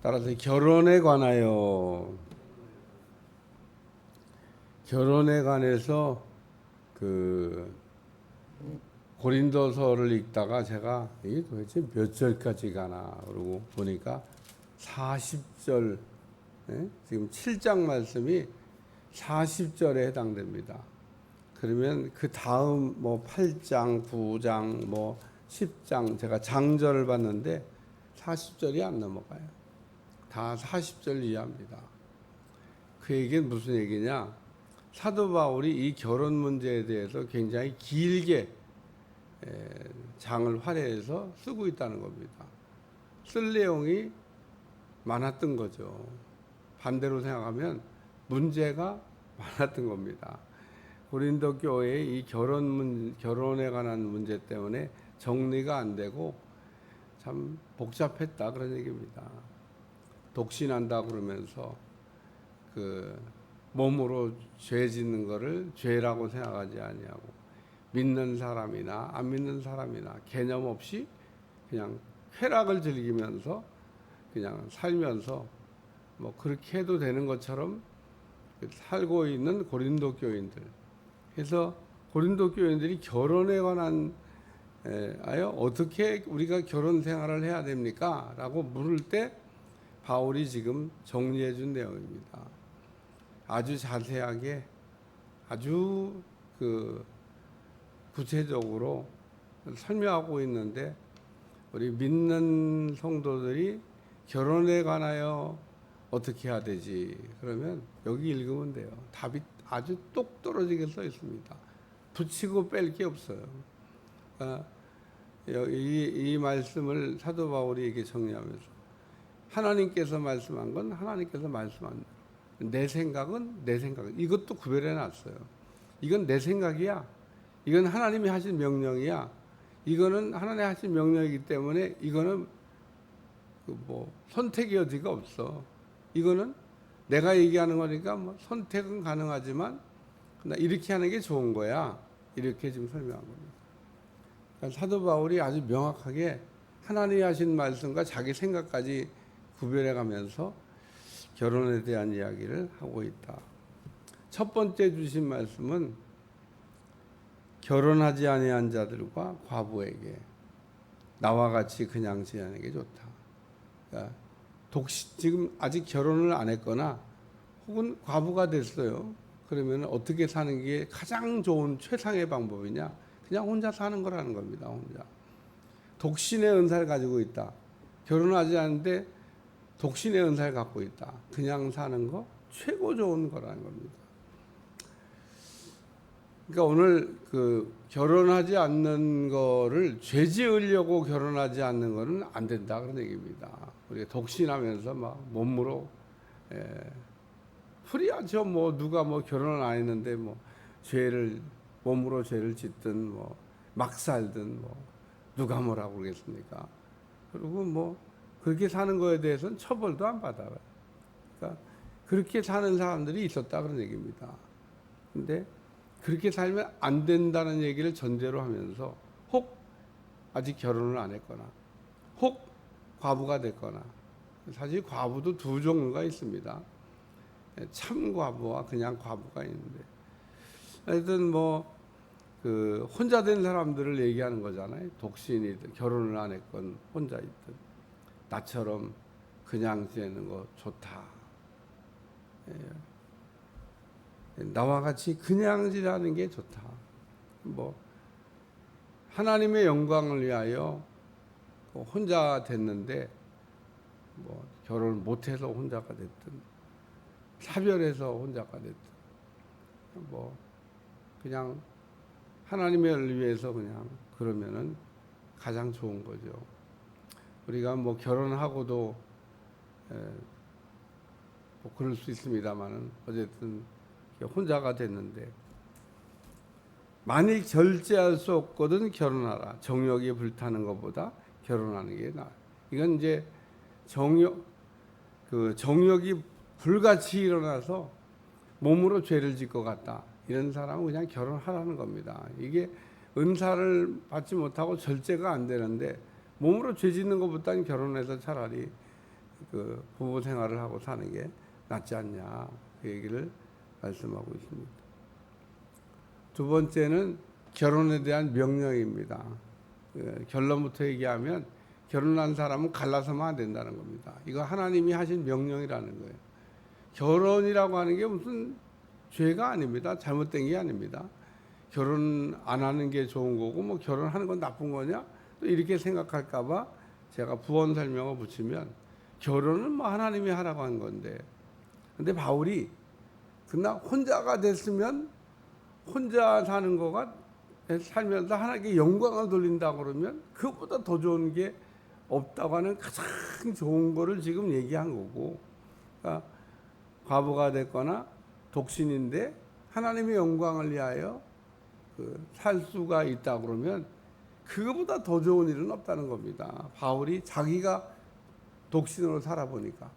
따라서 결혼에 관해서 그 고린도서를 읽다가 제가 이게 도대체 몇 절까지 가나 그러고 보니까 40절, 지금 7장 말씀이 40절에 해당됩니다. 그러면 그 다음 뭐 8장, 9장, 뭐 10장 제가 장절을 봤는데 40절이 안 넘어가요. 다 40절 이하입니다. 그 얘기는 무슨 얘기냐? 사도 바울이 이 결혼 문제에 대해서 굉장히 길게 장을 활용해서 쓰고 있다는 겁니다. 쓸 내용이 많았던 거죠. 반대로 생각하면 문제가 많았던 겁니다. 고린도 교회의 이 결혼에 관한 문제 때문에 정리가 안 되고 참 복잡했다 그런 얘기입니다. 독신한다 그러면서 그 몸으로 죄 짓는 거를 죄라고 생각하지 아니하고 믿는 사람이나 안 믿는 사람이나 개념 없이 그냥 쾌락을 즐기면서 그냥 살면서 뭐 그렇게 해도 되는 것처럼 살고 있는 고린도 교인들. 그래서 고린도 교인들이 결혼에 관한 어떻게 우리가 결혼 생활을 해야 됩니까? 라고 물을 때 바울이 지금 정리해 준 내용입니다. 아주 자세하게 아주 그 구체적으로 설명하고 있는데 우리 믿는 성도들이 결혼에 관하여 어떻게 해야 되지? 그러면 여기 읽으면 돼요. 답이 아주 똑 떨어지게 써 있습니다. 붙이고 뺄 게 없어요. 이 말씀을 사도 바울이 이렇게 정리하면서 하나님께서 말씀한 건 하나님께서 말씀한 대로, 내 생각은 내 생각, 이것도 구별해 놨어요. 이건 내 생각이야. 이건 하나님이 하신 명령이야. 이거는 하나님이 하신 명령이기 때문에 이거는 뭐 선택의 여지가 없어. 이거는 내가 얘기하는 거니까 뭐 선택은 가능하지만 이렇게 하는 게 좋은 거야. 이렇게 지금 설명한 겁니다. 그러니까 사도 바울이 아주 명확하게 하나님이 하신 말씀과 자기 생각까지 구별해 가면서 결혼에 대한 이야기를 하고 있다. 첫 번째 주신 말씀은 결혼하지 아니한 자들과 과부에게 나와 같이 그냥 지내는 게 좋다. 그러니까 지금 아직 결혼을 안 했거나 혹은 과부가 됐어요. 그러면 어떻게 사는 게 가장 좋은 최상의 방법이냐? 그냥 혼자 사는 거라는 겁니다. 혼자. 독신의 은사를 가지고 있다. 결혼하지 않는데 독신의 은사를 갖고 있다. 그냥 사는 거 최고 좋은 거라는 겁니다. 그러니까 오늘 그 결혼하지 않는 거를 죄 지으려고 결혼하지 않는 거는 안 된다 그런 얘기입니다. 우리가 독신하면서 막 몸으로 프리하죠. 뭐 누가 뭐 결혼을 안 했는데 뭐 몸으로 죄를 짓든 뭐 막 살든 뭐 누가 뭐라고 그러겠습니까? 그리고 뭐 그렇게 사는 거에 대해서는 처벌도 안 받아요. 그러니까 그렇게 사는 사람들이 있었다 그런 얘기입니다. 근데 그렇게 살면 안 된다는 얘기를 전제로 하면서 혹 아직 결혼을 안 했거나 혹 과부가 됐거나, 사실 과부도 두 종류가 있습니다. 참 과부와 그냥 과부가 있는데, 하여튼 뭐 그 혼자 된 사람들을 얘기하는 거잖아요. 독신이든 결혼을 안 했건 혼자 있든 나처럼 그냥 지내는 거 좋다. 나와 같이 그냥 지내는 게 좋다. 뭐 하나님의 영광을 위하여 혼자 됐는데 뭐 결혼을 못해서 혼자가 됐든 사별해서 혼자가 됐든 뭐 그냥 하나님을 위해서 그냥 그러면은 가장 좋은 거죠. 우리가 뭐 결혼하고도 뭐 그럴 수 있습니다만은 어쨌든 혼자가 됐는데 만일 절제할 수 없거든 결혼하라. 정욕이 불타는 것보다 결혼하는 게 나아. 이건 이제 정욕이 불같이 일어나서 몸으로 죄를 짓고 갔다. 이런 사람은 그냥 결혼하라는 겁니다. 이게 은사를 받지 못하고 절제가 안 되는데 몸으로 죄 짓는 것보다는 결혼해서 차라리 그 부부 생활을 하고 사는 게 낫지 않냐, 그 얘기를 말씀하고 있습니다. 두 번째는 결혼에 대한 명령입니다. 결론부터 얘기하면 결혼한 사람은 갈라서면 안 된다는 겁니다. 이거 하나님이 하신 명령이라는 거예요. 결혼이라고 하는 게 무슨 죄가 아닙니다. 잘못된 게 아닙니다. 결혼 안 하는 게 좋은 거고 뭐 결혼하는 건 나쁜 거냐? 또 이렇게 생각할까봐 제가 부언 설명을 붙이면 결혼은 뭐 하나님이 하라고 한 건데, 근데 바울이 그러나 혼자가 됐으면 혼자 사는 거가 살면서 하나님께 영광을 돌린다 그러면 그것보다 더 좋은 게 없다고 하는 가장 좋은 거를 지금 얘기한 거고, 그러니까 과부가 됐거나 독신인데 하나님의 영광을 위하여 살 수가 있다 그러면 그거보다 더 좋은 일은 없다는 겁니다. 바울이 자기가 독신으로 살아보니까,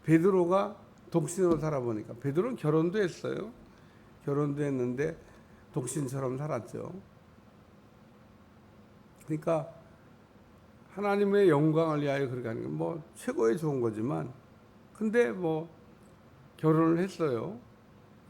베드로가 독신으로 살아보니까, 베드로는 결혼도 했어요. 결혼도 했는데 독신처럼 살았죠. 그러니까 하나님의 영광을 위하여 그렇게 하는 게 뭐 최고의 좋은 거지만, 근데 뭐 결혼을 했어요.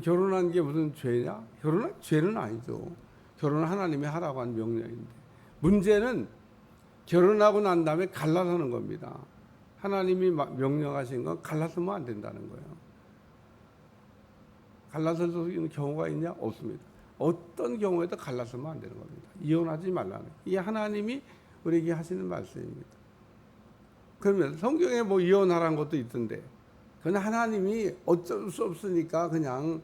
결혼한 게 무슨 죄냐? 결혼은 죄는 아니죠. 결혼은 하나님이 하라고 한 명령인데, 문제는 결혼하고 난 다음에 갈라서는 겁니다. 하나님이 명령하신 건 갈라서면 안 된다는 거예요. 갈라서는 경우가 있냐? 없습니다. 어떤 경우에도 갈라서면 안 되는 겁니다. 이혼하지 말라는, 이게 하나님이 우리에게 하시는 말씀입니다. 그러면 성경에 뭐 이혼하라는 것도 있던데, 그건 하나님이 어쩔 수 없으니까 그냥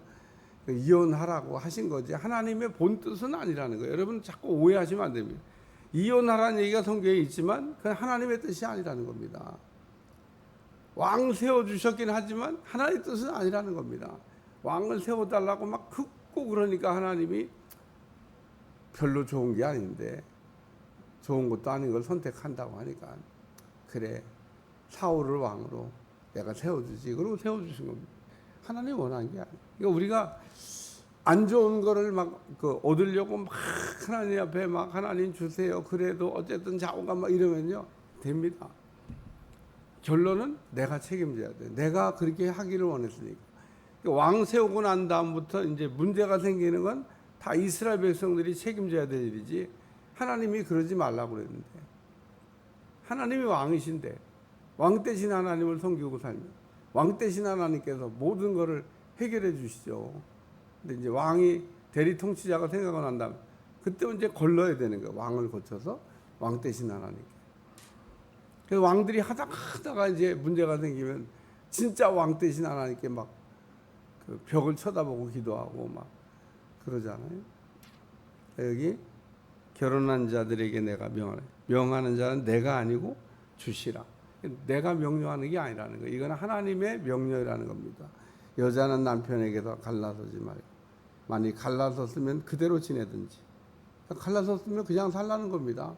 이혼하라고 하신 거지 하나님의 본 뜻은 아니라는 거예요. 여러분 자꾸 오해하시면 안 됩니다. 이혼하라는 얘기가 성경에 있지만 그건 하나님의 뜻이 아니라는 겁니다. 왕 세워주셨긴 하지만 하나님의 뜻은 아니라는 겁니다. 왕을 세워달라고 막 긋고 그러니까 하나님이 별로 좋은 게 아닌데, 좋은 것도 아닌 걸 선택한다고 하니까 그래 사울을 왕으로 내가 세워주지, 그러고 세워주신 겁니다. 하나님이 원한 게 아니에요. 그러니까 우리가 안 좋은 거를 막 얻으려고 막 하나님 앞에 막 하나님 주세요, 그래도 어쨌든 자오가 막 이러면요 됩니다. 결론은 내가 책임져야 돼. 내가 그렇게 하기를 원했으니까. 왕 세우고 난 다음부터 이제 문제가 생기는 건 다 이스라엘 백성들이 책임져야 될 일이지 하나님이 그러지 말라고 그랬는데, 하나님이 왕이신데 왕 대신 하나님을 섬기고 살면 왕 대신 하나님께서 모든 것을 해결해 주시죠. 근데 이제 왕이 대리 통치자가 생각을 한다면 그때 이제 걸러야 되는 거예요. 왕을 거쳐서 왕 대신 하나님께. 그래서 왕들이 하다가 이제 문제가 생기면 진짜 왕 대신 하나님께 막 그 벽을 쳐다보고 기도하고 막 그러잖아요. 여기 결혼한 자들에게 내가 명하네. 명하는 자는 내가 아니고 주시라. 내가 명령하는 게 아니라는 거예요. 이건 하나님의 명령이라는 겁니다. 여자는 남편에게서 갈라서지 말고, 만약 갈라섰으면 그대로 지내든지, 갈라섰으면 그냥 살라는 겁니다.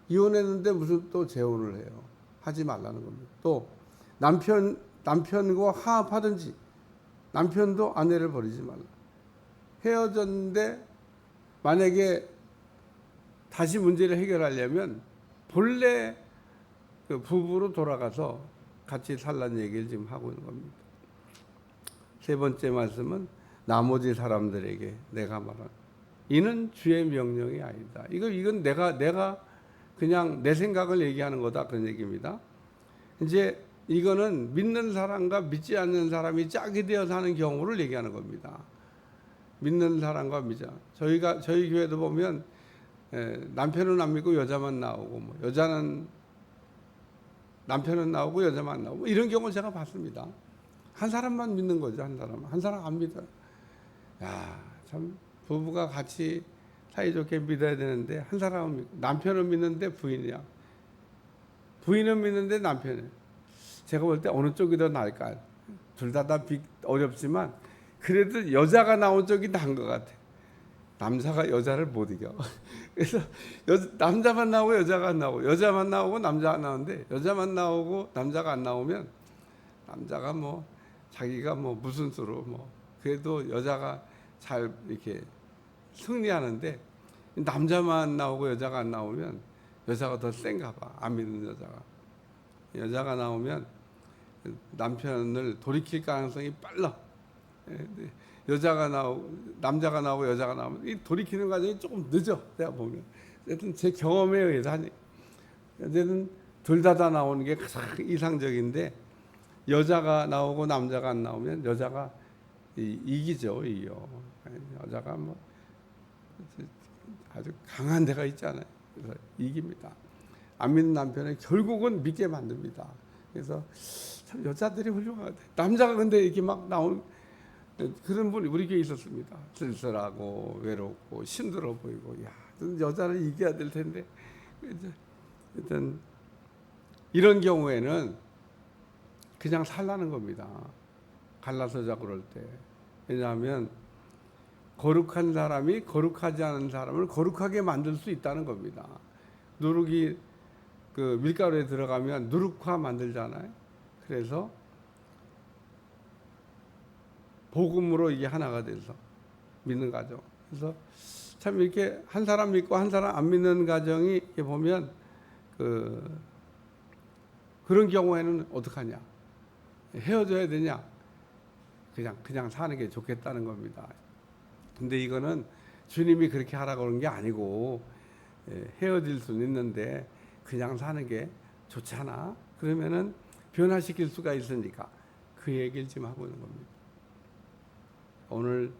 이혼했는데 무슨 또 재혼을 해요. 하지 말라는 겁니다. 또 남편과 화합하든지, 남편도 아내를 버리지 말라. 헤어졌는데 만약에 다시 문제를 해결하려면 본래 그 부부로 돌아가서 같이 살라는 얘기를 지금 하고 있는 겁니다. 세 번째 말씀은 나머지 사람들에게 내가 말하는, 이는 주의 명령이 아니다. 이건 내가 그냥 내 생각을 얘기하는 거다, 그런 얘기입니다. 이제 이거는 믿는 사람과 믿지 않는 사람이 짝이 되어 사는 경우를 얘기하는 겁니다. 믿는 사람과 저희 교회도 보면 남편은 안 믿고 여자만 나오고, 뭐 여자는 남편은 나오고 여자만 나오고, 뭐 이런 경우 제가 봤습니다. 한 사람만 믿는 거죠. 한 사람 안 믿어요. 야, 참 부부가 같이 사이좋게 믿어야 되는데 한 사람은 믿고, 남편은 믿는데 부인이야, 부인은 믿는데 남편이야. 제가 볼 때 어느 쪽이 더 나을까? 둘 다 어렵지만 그래도 여자가 나온 쪽이 나은 것 같아. 남자가 여자를 못 이겨. 그래서 남자만 나오고 여자가 안 나오고, 여자만 나오고 남자가 안 나오는데, 여자만 나오고 남자가 안 나오면 남자가 뭐 자기가 뭐 무슨 수로 뭐 그래도 여자가 잘 이렇게 승리하는데, 남자만 나오고 여자가 안 나오면 여자가 더 센가 봐, 안 믿는 여자가. 여자가 나오면 남편을 돌이킬 가능성이 빨라. 남자가 나오고 여자가 나오면 이 돌이키는 과정이 조금 늦어. 내가 보면. 하여튼 제 경험에 의해서 하니. 어쨌든 둘 다 나오는 게 가장 이상적인데, 여자가 나오고 남자가 안 나오면 여자가 이기죠. 이겨. 여자가 뭐 아주 강한 데가 있잖아요. 그래서 이깁니다. 안 믿는 남편은 결국은 믿게 만듭니다. 그래서 참 여자들이 훌륭하다. 남자가 근데 이렇게 막 나오는 그런 분이 우리 교회에 있었습니다. 쓸쓸하고 외롭고 힘들어 보이고, 야, 여자를 이겨야 될 텐데. 일단 이런 경우에는 그냥 살라는 겁니다. 갈라서 자 그럴 때. 왜냐하면 거룩한 사람이 거룩하지 않은 사람을 거룩하게 만들 수 있다는 겁니다. 누룩이 그 밀가루에 들어가면 누룩화 만들잖아요. 그래서 복음으로 이게 하나가 돼서 믿는 가정. 그래서 참 이렇게 한 사람 믿고 한 사람 안 믿는 가정이 이렇게 보면 그런 경우에는 어떡하냐? 헤어져야 되냐? 그냥 사는 게 좋겠다는 겁니다. 근데 이거는 주님이 그렇게 하라고 그런 게 아니고, 헤어질 수는 있는데 그냥 사는 게 좋잖아. 그러면은 변화시킬 수가 있으니까 그 얘기를 지금 하고 있는 겁니다. 오늘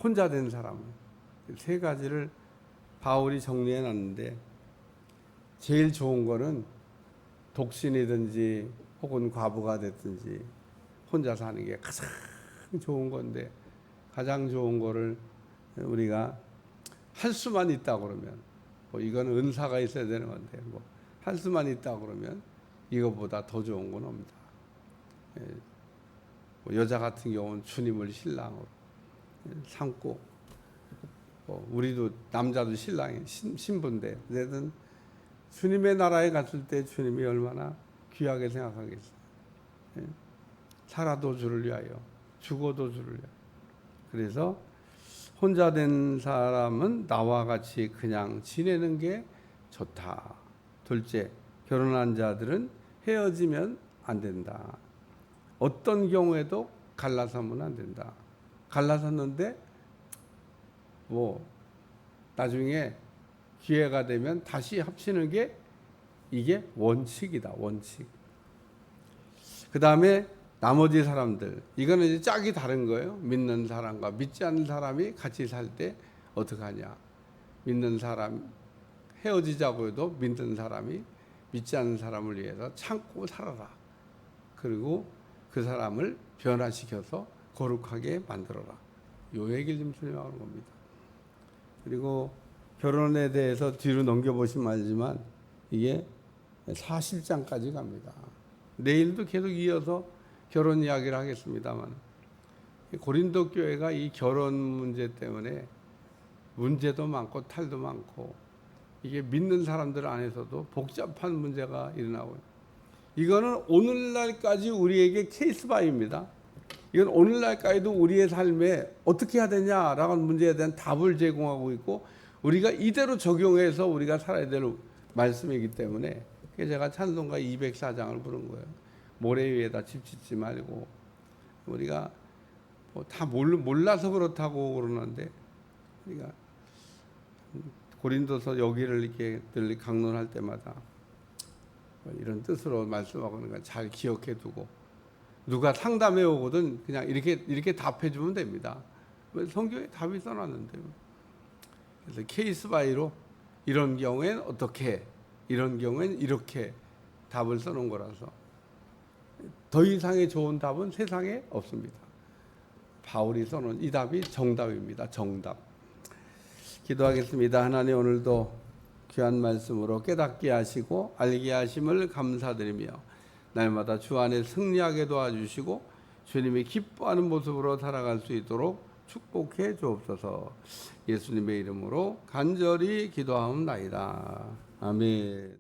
혼자 된 사람은 세 가지를 바울이 정리해 놨는데, 제일 좋은 거는 독신이든지 혹은 과부가 됐든지 혼자 사는 게 가장 좋은 건데, 가장 좋은 거를 우리가 할 수만 있다 그러면, 뭐 이건 은사가 있어야 되는 건데, 뭐 할 수만 있다 그러면 이거보다 더 좋은 건 없다. 뭐 여자 같은 경우는 주님을 신랑으로 삼고, 우리도 남자도 신랑이 신부인데, 어쨌든 주님의 나라에 갔을 때 주님이 얼마나 귀하게 생각하겠어요. 살아도 주를 위하여, 죽어도 주를 위하여. 그래서 혼자 된 사람은 나와 같이 그냥 지내는 게 좋다. 둘째, 결혼한 자들은 헤어지면 안 된다. 어떤 경우에도 갈라서면 안 된다. 갈라섰는데 뭐 나중에 기회가 되면 다시 합치는 게 이게 원칙이다. 원칙. 그 다음에 나머지 사람들, 이거는 이제 짝이 다른 거예요. 믿는 사람과 믿지 않는 사람이 같이 살 때 어떻게 하냐? 믿는 사람 헤어지자고 해도 믿는 사람이 믿지 않는 사람을 위해서 참고 살아라. 그리고 그 사람을 변화시켜서 거룩하게 만들어라. 요 얘기를 좀 설명하는 겁니다. 그리고 결혼에 대해서 뒤로 넘겨보시면 알지만 이게 40장까지 갑니다. 내일도 계속 이어서 결혼 이야기를 하겠습니다만, 고린도 교회가 이 결혼 문제 때문에 문제도 많고 탈도 많고, 이게 믿는 사람들 안에서도 복잡한 문제가 일어나고, 이거는 오늘날까지 우리에게 케이스바이입니다. 이건 오늘날까지도 우리의 삶에 어떻게 해야 되냐라는 문제에 대한 답을 제공하고 있고, 우리가 이대로 적용해서 우리가 살아야 될 말씀이기 때문에, 제가 찬송가 204장을 부른 거예요. 모래 위에다 집 짓지 말고. 우리가 뭐 다 몰라서 그렇다고 그러는데, 우리가 고린도서 여기를 이렇게 늘 강론할 때마다 이런 뜻으로 말씀하고 있는 걸 잘 기억해 두고, 누가 상담해 오거든 그냥 이렇게 답해 주면 됩니다. 성경에 답이 써놨는데요. 그래서 케이스 바이로 이런 경우엔 어떻게, 이런 경우엔 이렇게 답을 써놓은 거라서 더 이상의 좋은 답은 세상에 없습니다. 바울이 써놓은 이 답이 정답입니다. 정답. 기도하겠습니다. 하나님, 오늘도 귀한 말씀으로 깨닫게 하시고 알게 하심을 감사드리며, 날마다 주 안에 승리하게 도와주시고 주님이 기뻐하는 모습으로 살아갈 수 있도록 축복해 주옵소서. 예수님의 이름으로 간절히 기도하옵나이다. 아멘.